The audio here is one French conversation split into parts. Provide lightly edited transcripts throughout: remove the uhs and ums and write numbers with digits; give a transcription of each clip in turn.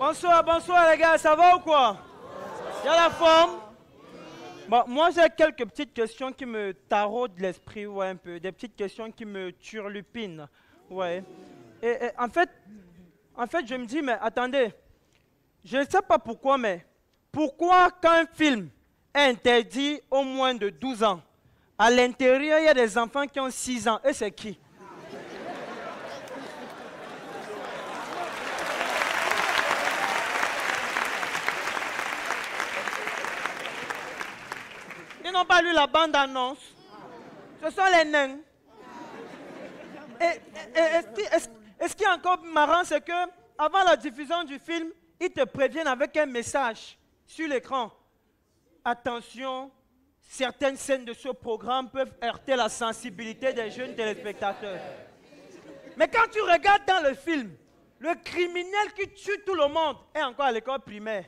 Bonsoir, bonsoir les gars, ça va ou quoi? Y'a la forme? Bon, moi j'ai quelques petites questions qui me taraudent l'esprit, ouais, un peu. Des petites questions qui me turlupinent, ouais. Et en fait, je me dis, mais attendez, je ne sais pas pourquoi, mais pourquoi quand un film est interdit au moins de 12 ans, à l'intérieur il y a des enfants qui ont 6 ans, et c'est qui? Ils n'ont pas lu la bande-annonce. Ce sont les nains. Et ce qui est encore marrant, c'est que avant la diffusion du film, ils te préviennent avec un message sur l'écran. Attention, certaines scènes de ce programme peuvent heurter la sensibilité des jeunes téléspectateurs. Mais quand tu regardes dans le film, le criminel qui tue tout le monde est encore à l'école primaire.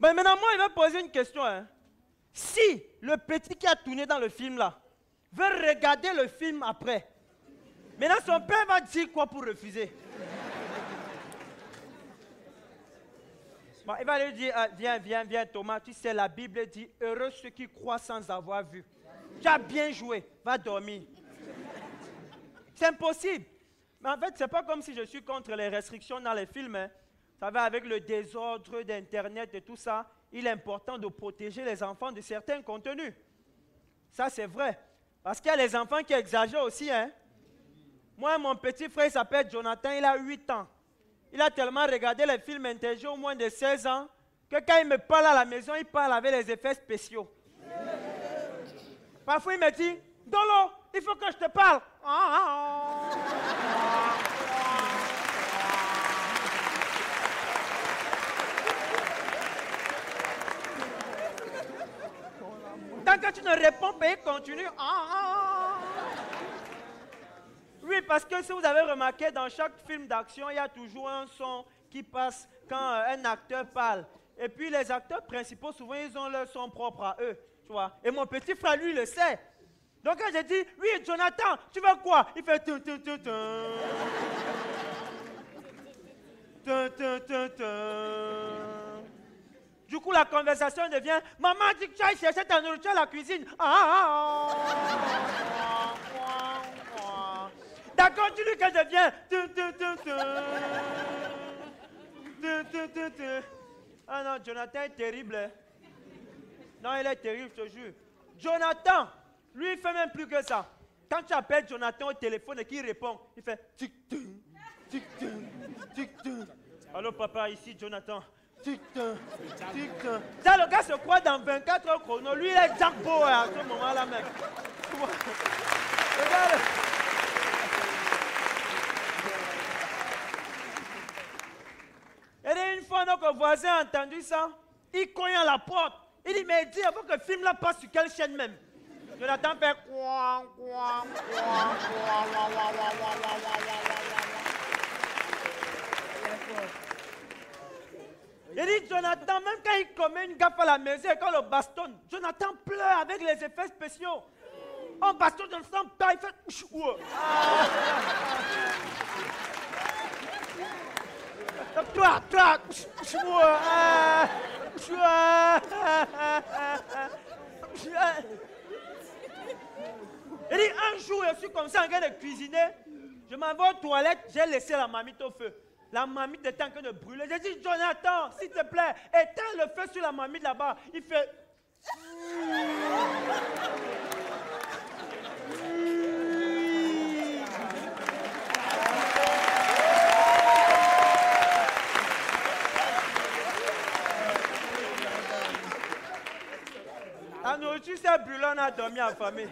Mais maintenant, moi, il va poser une question. Hein. Si le petit qui a tourné dans le film là veut regarder le film après, maintenant son père va dire quoi pour refuser? Bon, il va lui dire, viens Thomas, tu sais, la Bible dit, heureux ceux qui croient sans avoir vu. Tu as bien joué, va dormir. C'est impossible. Mais en fait, c'est pas comme si je suis contre les restrictions dans les films. Hein. Vous savez, avec le désordre d'Internet et tout ça, il est important de protéger les enfants de certains contenus. Ça, c'est vrai. Parce qu'il y a les enfants qui exagèrent aussi. Hein. Moi, mon petit frère, il s'appelle Jonathan, il a 8 ans. Il a tellement regardé les films interdits au moins de 16 ans que quand il me parle à la maison, il parle avec les effets spéciaux. Parfois, il me dit, Dolo, il faut que je te parle. Tant que tu ne réponds pas, il continue. Oui, parce que si vous avez remarqué, dans chaque film d'action, il y a toujours un son qui passe quand un acteur parle. Et puis les acteurs principaux, souvent, ils ont leur son propre à eux. Tu vois. Et mon petit frère, lui, il le sait. Donc quand j'ai dit, oui, Jonathan, tu veux quoi? Il fait tum tum tum tum. Tum tum tum tum. Du coup, la conversation devient, maman dit que tu ailles chercher ta nourriture à la cuisine. D'accord, dis-lui que je viens. Ah non, Jonathan est terrible. Hein. Non, il est terrible, je te jure. Jonathan, lui, il fait même plus que ça. Quand tu appelles Jonathan au téléphone et qu'il répond, il fait tic-tum, tic-tum, tic-tum. Allô, papa, ici, Jonathan. Tic-tum, tic-tum. Ça, le gars se croit dans 24 heures chrono. Lui, il est Jack Bauer à ce moment-là, mec. Regarde. Et une fois, notre voisin a entendu ça. Il cogne à la porte. Il dit, mais dis, avant que le film là passe sur quelle chaîne même? Jonathan fait quoi. Il dit, Jonathan, même quand il commet une gaffe à la maison et quand le bastonne, Jonathan pleure avec les effets spéciaux. On bastonne, Jonathan pleure, il fait... Il dit, un jour, je suis comme ça en train de cuisiner. Je m'en vais aux toilettes, j'ai laissé la marmite au feu. La marmite était en train de brûler. J'ai dit, Jonathan, s'il te plaît, éteins le feu sur la marmite là-bas. Il fait... La nourriture s'est brûlée, on a dormi en famille.